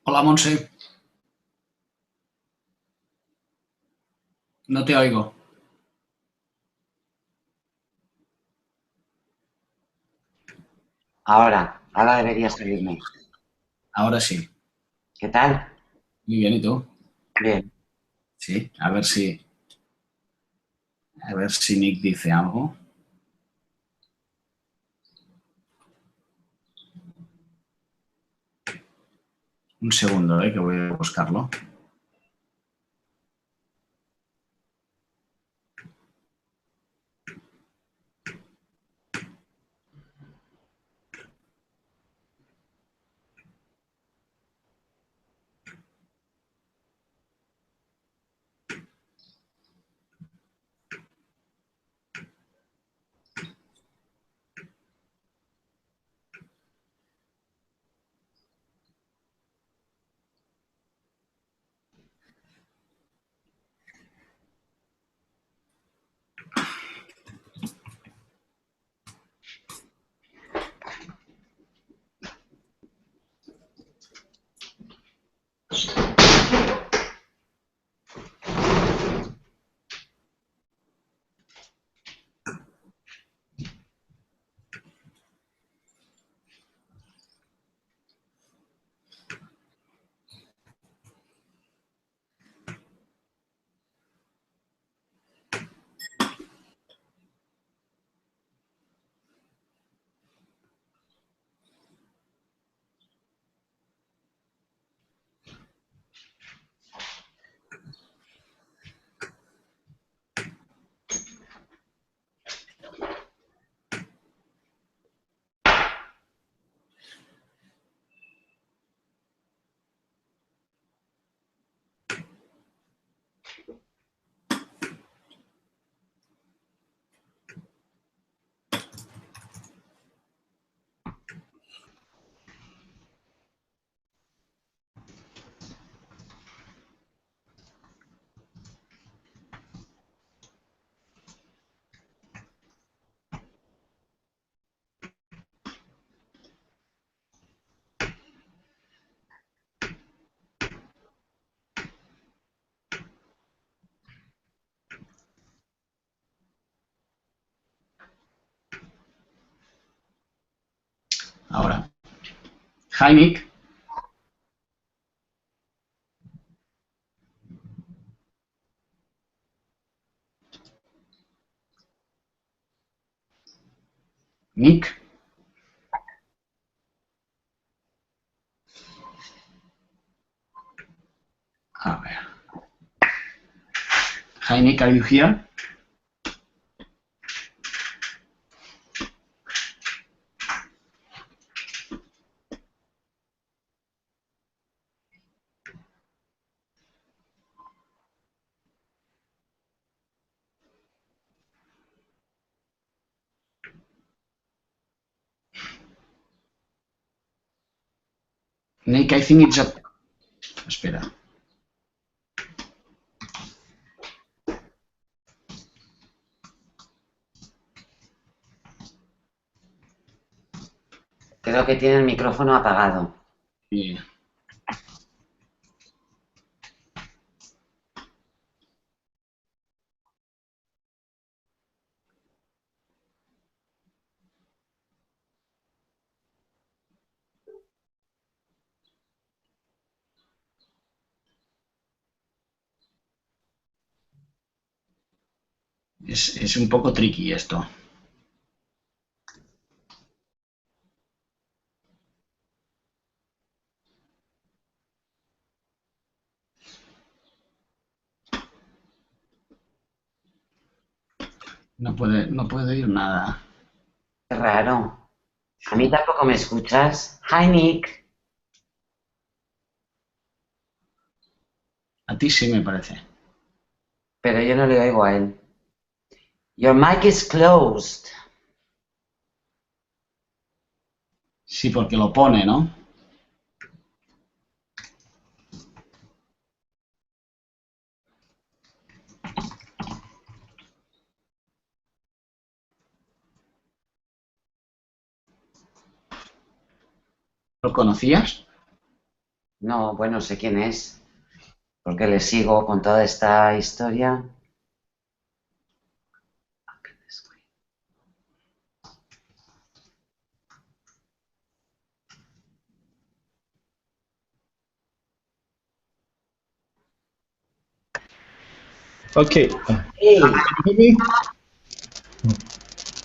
Hola, Montse. No te oigo. Ahora deberías oírme. Ahora sí. ¿Qué tal? Muy bien, ¿y tú? Bien. Sí. A ver si Nick dice algo. Un segundo, que voy a buscarlo. Ahora. Hi, Nick. Nick. A ver. Hi, Nick, are you here? Nick, I think it's a... Espera. Creo que tiene el micrófono apagado. Y- Es un poco tricky esto. No puede oír nada. Qué raro. A mí Sí. tampoco me escuchas. Hi, Nick. A ti sí me parece. Pero yo no le oigo a él. Your mic is closed. Sí, porque lo pone, ¿no? ¿Lo conocías? No, bueno, sé quién es, porque le sigo con toda esta historia. Okay. Hey, Can you hear me?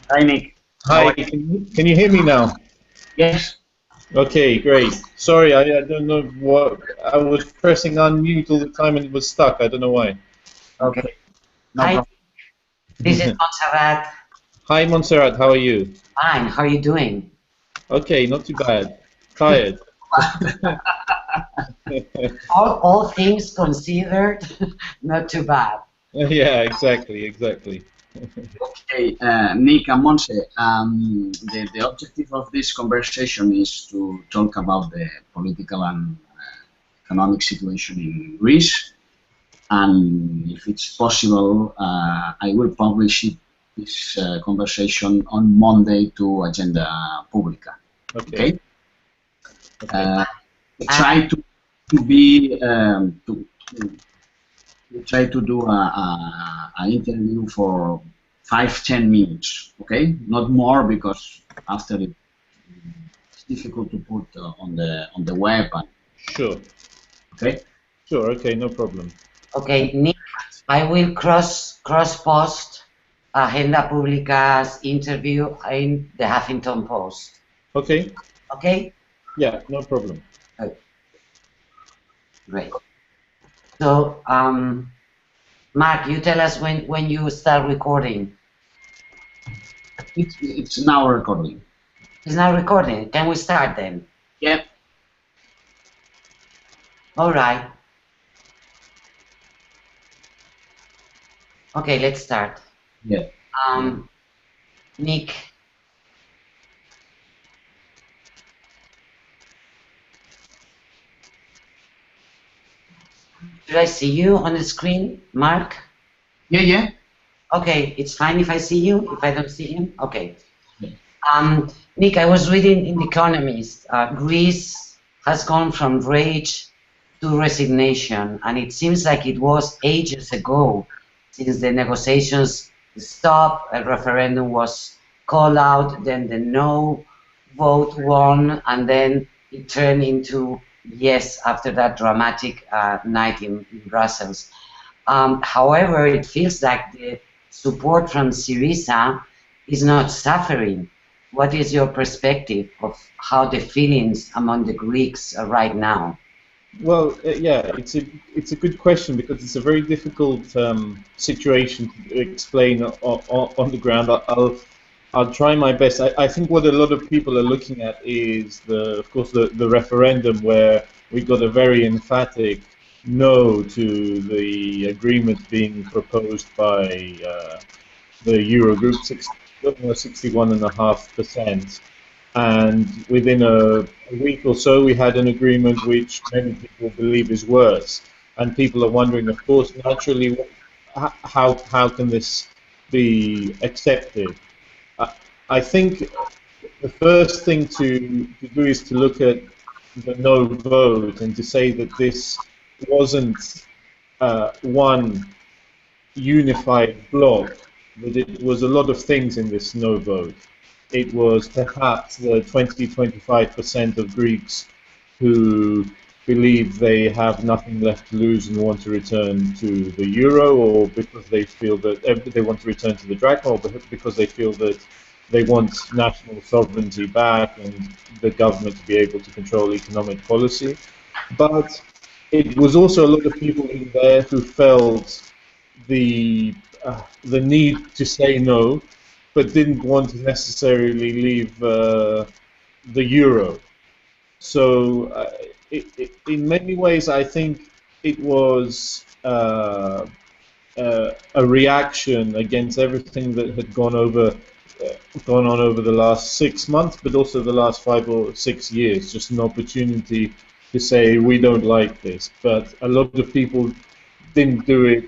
Hi, Nick. Hi. Can you hear me now? Yes. Okay, great. Sorry, I don't know what I was pressing unmute all the time and it was stuck. I don't know why. okay. Okay. No Hi, problem. this is Montserrat. Hi, Montserrat. How are you? Fine, how are you doing? Okay, not too bad. Tired. All things considered, not too bad. Yeah, exactly. Okay, Nick and Montse, the objective of this conversation is to talk about the political and economic situation in Greece, and if it's possible, I will publish this conversation on Monday to Agenda Pública. Okay. We try to be we try to do an interview for 5-10 minutes, okay? Not more, because after it's difficult to put on the web. Sure. Okay. Sure. Okay, no problem. Okay, Nick, I will cross post Agenda Pública's interview in the Huffington Post. Okay. Okay? Yeah, no problem. Great. So, Mark, you tell us when you start recording. It's now recording. It's now recording. Can we start then? Yeah. All right. Okay, let's start. Yeah. Nick. Should I see you on the screen, Mark? Yeah. Okay, it's fine if I see you, if I don't see him? Okay. Nick, I was reading in The Economist, Greece has gone from rage to resignation, and it seems like it was ages ago since the negotiations stopped, a referendum was called out, then the no vote won, and then it turned into yes after that dramatic night in Brussels. However, it feels like the support from Syriza is not suffering. What is your perspective of how the feelings among the Greeks are right now? Well, yeah, it's a good question because it's a very difficult situation to explain on the ground. I'll try my best. I think what a lot of people are looking at is of course the referendum, where we got a very emphatic no to the agreement being proposed by the Eurogroup, 61.5%. And within a week or so, we had an agreement which many people believe is worse. And people are wondering, of course, naturally, how can this be accepted? I think the first thing to do is to look at the no vote and to say that this wasn't one unified bloc, that it was a lot of things in this no vote. It was perhaps the 20-25% of Greeks who believe they have nothing left to lose and want to return to the euro, or because they feel that they want to return to the drachma, or because they feel that they want national sovereignty back and the government to be able to control economic policy. But it was also a lot of people in there who felt the need to say no, but didn't want to necessarily leave the euro. So in many ways, I think it was a reaction against everything that had gone on over the last 6 months, but also the last 5 or 6 years. Just an opportunity to say we don't like this. But a lot of people didn't do it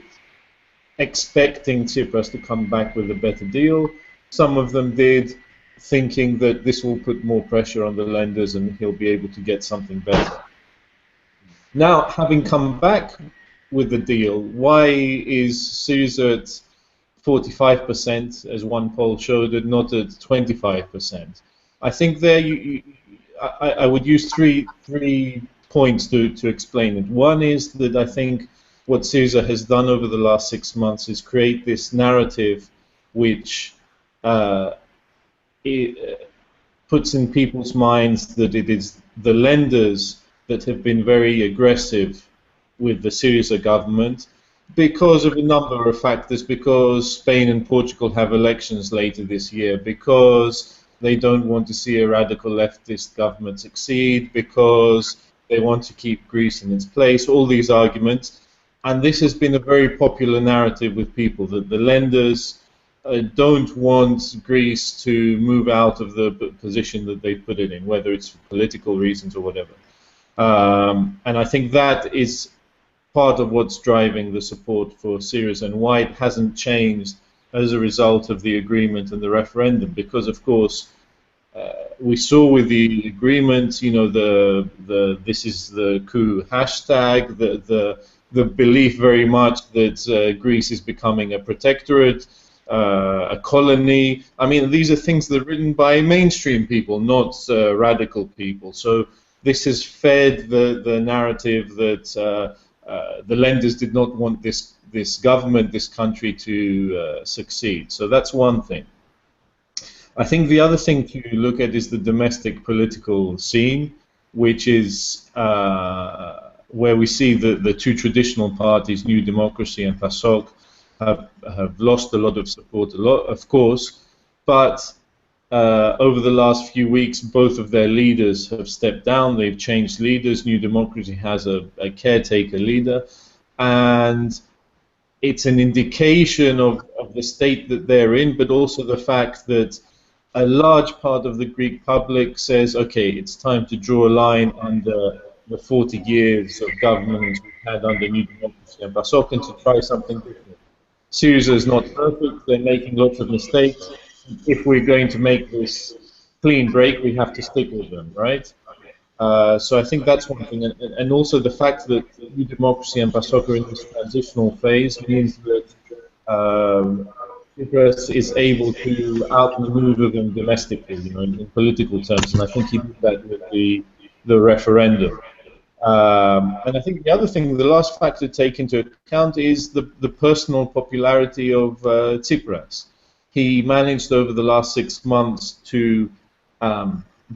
expecting Tsipras to come back with a better deal. Some of them did thinking that this will put more pressure on the lenders and he'll be able to get something better. Now, having come back with the deal, why is Syriza at 45%, as one poll showed, and not at 25%? I think there I would use three points to explain it. One is that I think what Syriza has done over the last 6 months is create this narrative which it puts in people's minds that it is the lenders that have been very aggressive with the Syriza government because of a number of factors, because Spain and Portugal have elections later this year, because they don't want to see a radical leftist government succeed, because they want to keep Greece in its place, all these arguments. And this has been a very popular narrative with people, that the lenders don't want Greece to move out of the position that they put it in, whether it's for political reasons or whatever. And I think that is part of what's driving the support for Syriza and why it hasn't changed as a result of the agreement and the referendum. Because, of course, we saw with the agreement, you know, this is the coup hashtag, the belief very much that Greece is becoming a protectorate, a colony. I mean, these are things that are written by mainstream people, not radical people. So this has fed the narrative that the lenders did not want this government, this country to succeed. So that's one thing. I think the other thing to look at is the domestic political scene, which is where we see the two traditional parties, New Democracy and PASOK, have lost a lot of support, of course, but over the last few weeks, both of their leaders have stepped down. They've changed leaders. New Democracy has a caretaker leader, and it's an indication of the state that they're in, but also the fact that a large part of the Greek public says, okay, it's time to draw a line under the 40 years of government we've had under New Democracy and PASOK and to try something different. Syriza is not perfect. They're making lots of mistakes. If we're going to make this clean break, we have to stick with them, right? So I think that's one thing. And also the fact that New Democracy and PASOK are in this transitional phase means that Tsipras is able to outmaneuver them domestically, you know, in political terms. And I think he did that with the referendum. And I think the other thing, the last factor to take into account is the personal popularity of Tsipras. He managed over the last 6 months to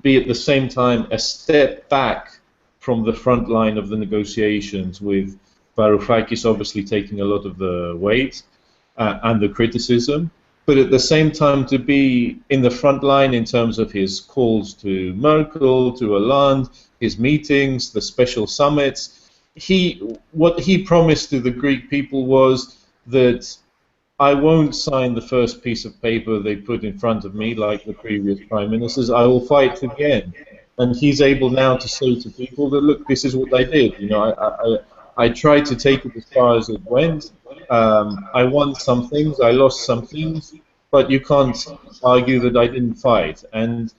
be at the same time a step back from the front line of the negotiations, with Varoufakis obviously taking a lot of the weight and the criticism, but at the same time to be in the front line in terms of his calls to Merkel, to Hollande, his meetings, the special summits. What he promised to the Greek people was that I won't sign the first piece of paper they put in front of me like the previous prime ministers. I will fight to the end. And he's able now to say to people that, look, this is what I did. You know, I tried to take it as far as it went. I won some things, I lost some things, but you can't argue that I didn't fight. And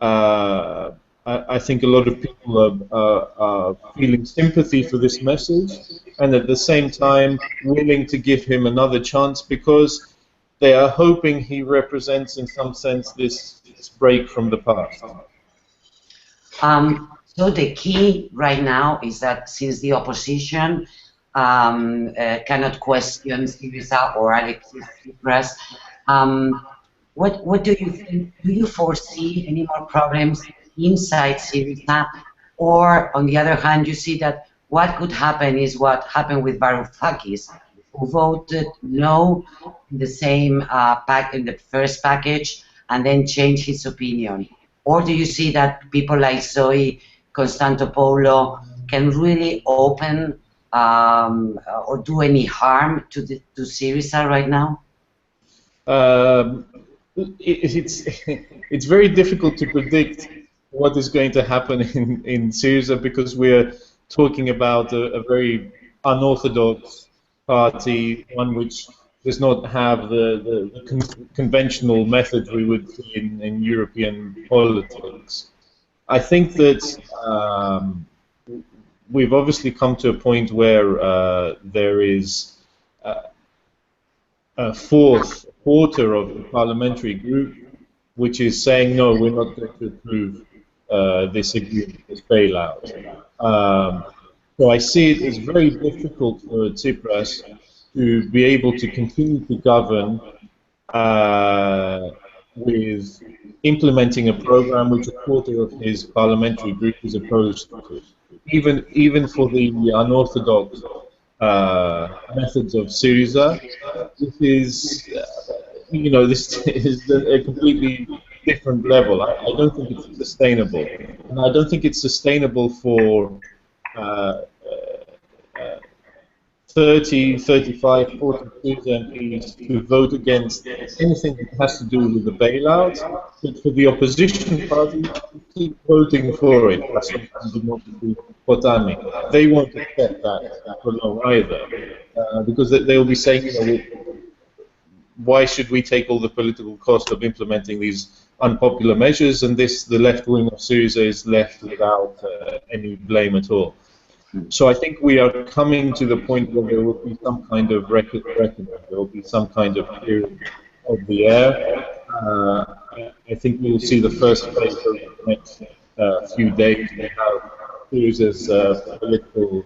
I think a lot of people are feeling sympathy for this message, and at the same time willing to give him another chance because they are hoping he represents, in some sense, this break from the past. So the key right now is that since the opposition cannot question Syriza or Alexis Tsipras, what do you think? Do you foresee any more problems inside Syriza, or on the other hand, you see that what could happen is what happened with Varoufakis, who voted no in the same in the first package and then changed his opinion? Or do you see that people like Zoe Constantopoulos can really open or do any harm to Syriza right now? It's very difficult to predict what is going to happen in Syriza because we're talking about a very unorthodox party, one which does not have the conventional methods we would see in European politics. I think that we've obviously come to a point where there is a fourth quarter of the parliamentary group which is saying, no, we're not going to approve this agreement, this bailout. So I see it as very difficult for Tsipras to be able to continue to govern with implementing a program which a quarter of his parliamentary group is opposed to. Even for the unorthodox methods of Syriza, this is, this is a completely different level. I don't think it's sustainable, and I don't think it's sustainable for 30, 35, 40 MPs to vote against anything that has to do with the bailout, but for the opposition party to keep voting for it. They won't accept that for long either, because they will be saying, why should we take all the political cost of implementing these unpopular measures, and the left wing of Syriza is left without any blame at all. So I think we are coming to the point where there will be some kind of reckoning, there will be some kind of clearing of the air. I think we will see the first phase over the next few days. We have Syriza's political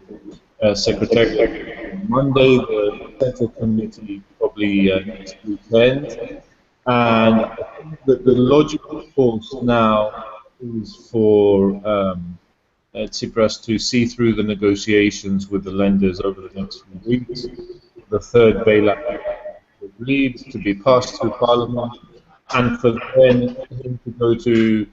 secretary on Monday, the Central Committee probably next weekend. And I think that the logical course now is for Tsipras to see through the negotiations with the lenders over the next few weeks. The third bailout agreed to be passed through Parliament, and for then him to go to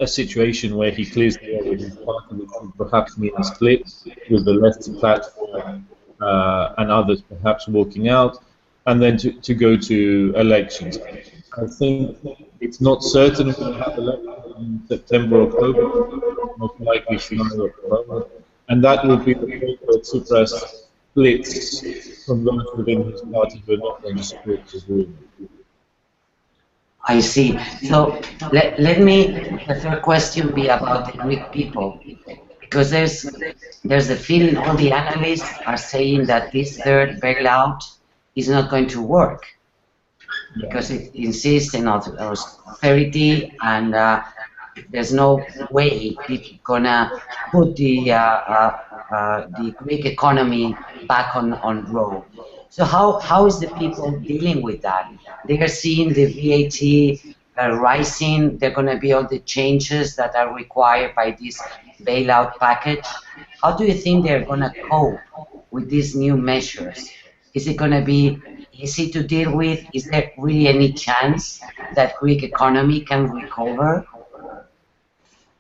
a situation where he clears the air with his party, which would perhaps mean a split with the left platform and others perhaps walking out, and then to go to elections. I think it's not certain we'll have elections in September, October, most likely scenario at the moment, and that will be the point where Tsipras splits from those within his party who are not going to support the agreement. I see. So let me, the third question be about the Greek people, because there's a feeling all the analysts are saying that this third bailout is not going to work because it insists in austerity, and there's no way it's gonna put the Greek economy back on road. So how is the people dealing with that? They are seeing the VAT rising. They're going to be all the changes that are required by this bailout package. How do you think they're going to cope with these new measures? Is it going to be easy to deal with? Is there really any chance that Greek economy can recover?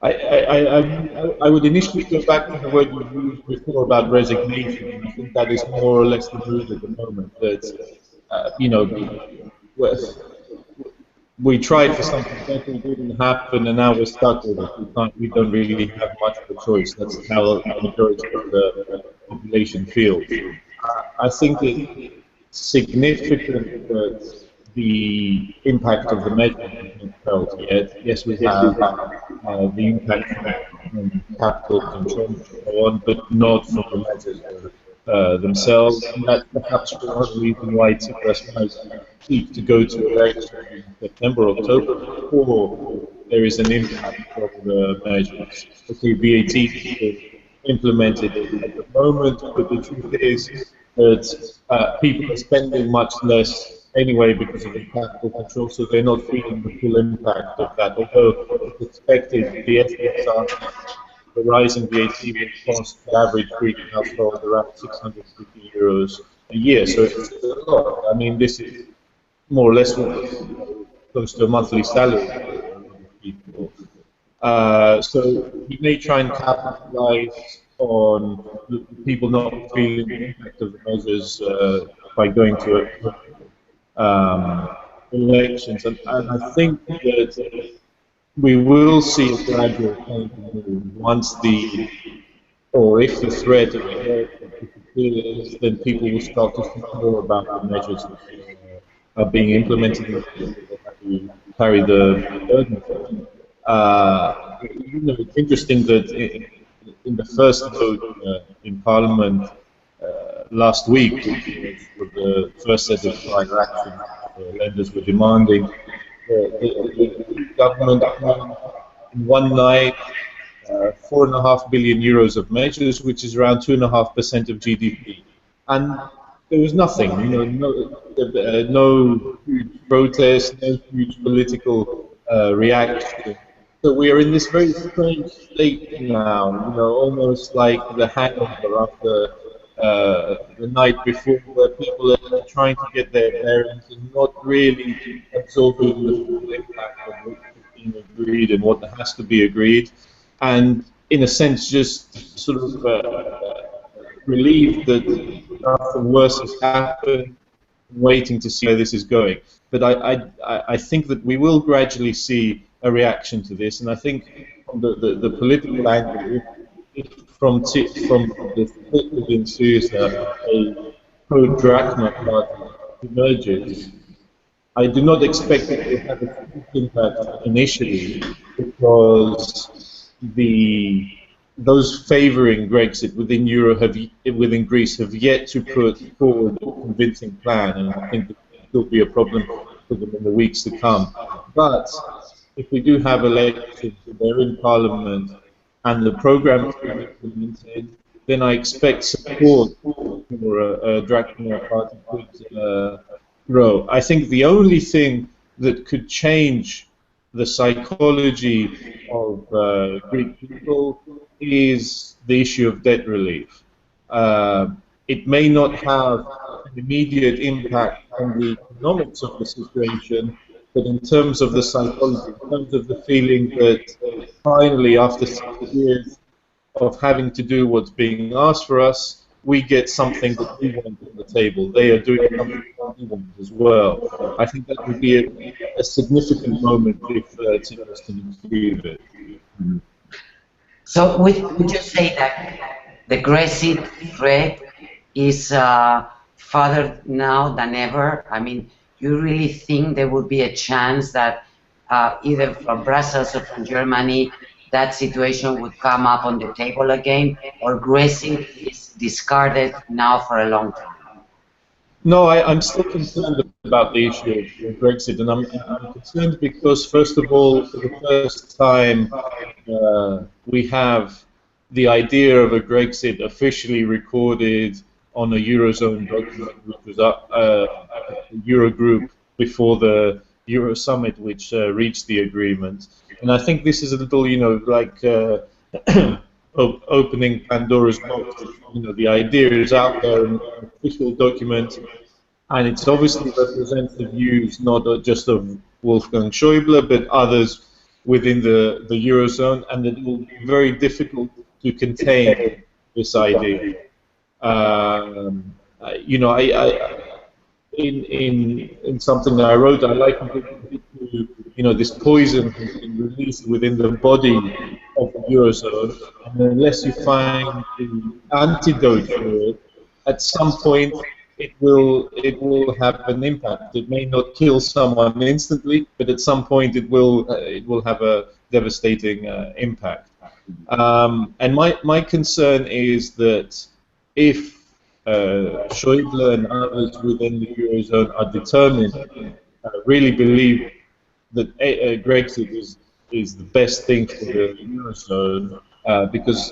I would initially go back to the word you used before about resignation. I think that is more or less the mood at the moment. That we tried for something better, it didn't happen, and now we're stuck with it. We don't really have much of a choice. That's how the majority of the population feels. I think it's significant that the impact of the measures is not felt yet. Yes, we have the impact from capital control and so on, but not from the measures themselves. And that's perhaps one reason why Tsipras might seek to go to elections in September, October, before there is an impact of the measures. Okay, VAT is implemented at the moment, but the truth is that people are spending much less anyway because of the capital control, so they're not feeling the full impact of that. Although it's expected, the estimates are the rise in VAT will cost the average Greek household around €650 a year, so it's a lot. I mean, this is more or less close to a monthly salary for people. So he may try and capitalize on people not feeling the impact of the measures by going to elections, and I think that we will see a gradual change in mood once if the threat of is, then people will start to think more about the measures that are being implemented and to carry the burden. It's interesting that in the first vote in Parliament last week, which was for the first set of prior action lenders were demanding, the government in one night 4.5 billion euros of measures, which is around 2.5% of GDP, and there was nothing, no huge protest, no huge political reaction. So we are in this very strange state now, almost like the hangover after the night before, where people are trying to get their bearings and not really absorbing the full impact of what's being agreed and what has to be agreed, and in a sense just sort of relieved that nothing worse has happened, waiting to see where this is going. But I think that we will gradually see a reaction to this, and I think from the political angle, if from the split within Syriza a pro-Drachma party emerges, I do not expect it to have a huge impact initially, because those favouring Brexit within within Greece have yet to put forward a convincing plan, and I think that will be a problem for them in the weeks to come. But if we do have elections, they're in Parliament, and the programme is being implemented, then I expect support for a Drachma party could grow. I think the only thing that could change the psychology of Greek people is the issue of debt relief. It may not have an immediate impact on the economics of the situation, but in terms of the psychology, in terms of the feeling that finally, after 6 years of having to do what's being asked for us, we get something that we want on the table. They are doing something that we want as well. I think that would be a significant moment if Tsipras can achieve it. So would you say that the Grexit threat is further now than ever? I mean, you really think there would be a chance that either from Brussels or from Germany that situation would come up on the table again, or Grexit is discarded now for a long time? No, I'm still concerned about the issue of Brexit, and I'm concerned because, first of all, for the first time, we have the idea of a Grexit officially recorded on a Eurozone document, which was a Eurogroup before the Euro Summit, which reached the agreement. And I think this is a little, like opening Pandora's box. The idea is out there in an official document, and it's obviously represents the views not just of Wolfgang Schäuble, but others within the Eurozone, and it will be very difficult to contain this idea. In something that I wrote, I like to, this poison has been released within the body of the Eurozone, and unless you find the antidote for it, at some point it will have an impact. It may not kill someone instantly, but at some point it will have a devastating impact. And my concern is that if Schäuble and others within the Eurozone are determined, really believe that Brexit is the best thing for the Eurozone, because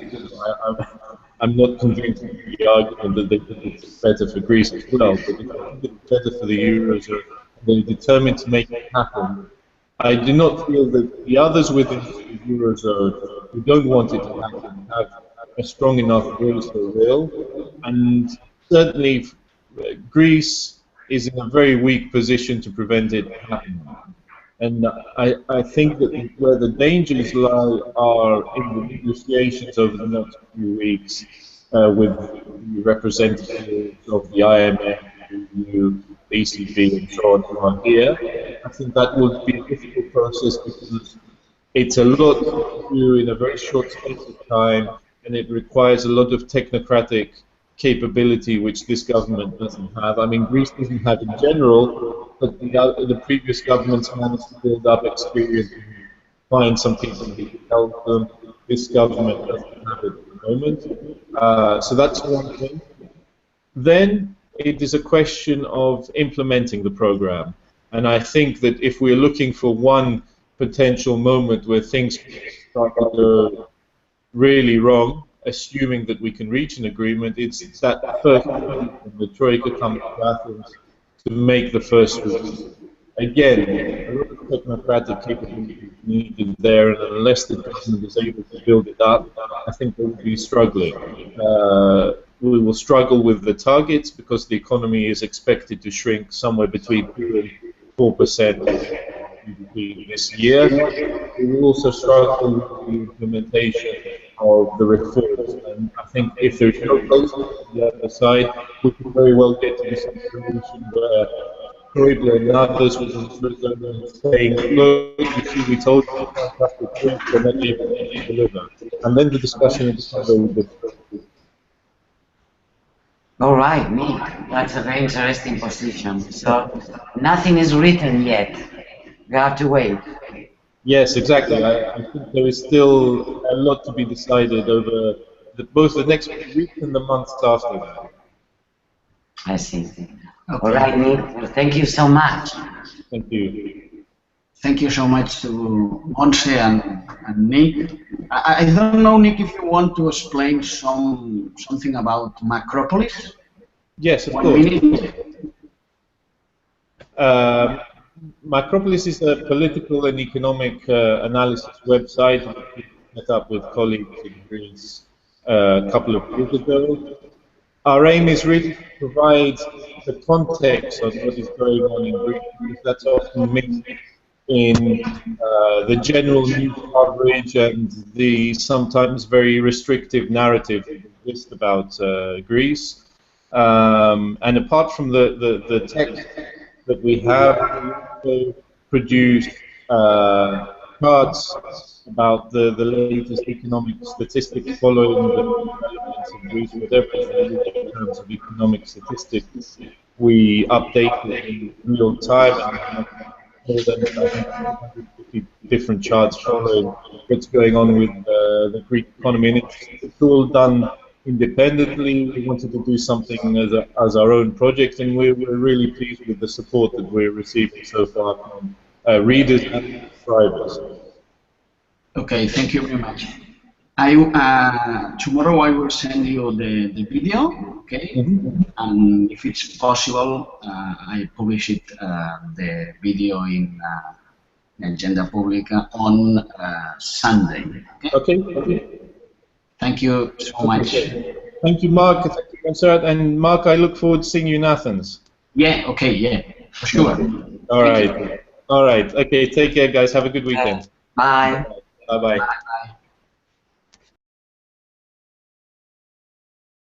I'm not convinced of the argument that it's better for Greece as well, but if I think it's better for the Eurozone, they're determined to make it happen. I do not feel that the others within the Eurozone who don't want it to happen have a strong enough voice or will, and certainly Greece is in a very weak position to prevent it happening. And I think that where the dangers lie are in the negotiations over the next few weeks with the representatives of the IMF, the EU, the ECB, and so on who are here. I think that will be a difficult process because it's a lot to do in a very short space of time, and it requires a lot of technocratic capability which this government doesn't have. I mean, Greece doesn't have in general, but the previous governments managed to build up experience and find some people who could help them. This government doesn't have it at the moment. So that's one thing. Then it is a question of implementing the program. And I think that if we're looking for one potential moment where things start to go really wrong, assuming that we can reach an agreement, it's that first moment when the Troika comes to Athens to make the first release. Again, a lot of technocratic capability is needed there, and unless the government is able to build it up, I think they will be struggling. We will struggle with the targets because the economy is expected to shrink somewhere between 2 and 4% GDP this year. We will also struggle with the implementation of the reforms, and I think if there is no closure on the other side, we could very well get to the situation where Croatia and others will saying, look, you see, we told you fantastic things, we're not able to deliver. And then the discussion is very different. All right, Nick, that's a very interesting position. So nothing is written yet. You have to wait. Yes, exactly. I think there is still a lot to be decided over both the next week and the months after that. I see. Okay. All right, Nick. Well, thank you so much. Thank you. Thank you so much to Montse and Nick. I don't know, Nick, if you want to explain something about Macropolis. Yes, of course. 1 minute. Macropolis is a political and economic analysis website set up with colleagues in Greece a couple of years ago. Our aim is really to provide the context of what is going on in Greece, because that's often missed in the general news coverage and the sometimes very restrictive narrative that exists about Greece. And apart from the text that we have, we also produce charts about the latest economic statistics following the developments in Greece. Whatever in terms of economic statistics, we update it in real time, and more than 150 different charts following what's going on with the Greek economy. And it's all done independently. We wanted to do something as our own project, and we're really pleased with the support that we're receiving so far from readers and subscribers. Okay, thank you very much. Tomorrow I will send you the video, okay? Mm-hmm. And if it's possible, I publish it, the video in Agenda Pública on Sunday. Okay? Okay. Thank you so much. Thank you, Mark. Thank you, Montserrat. And Mark, I look forward to seeing you in Athens. Yeah, okay, yeah, for sure. All right. All right. Okay, take care, guys. Have a good weekend. Bye. Bye-bye. Bye.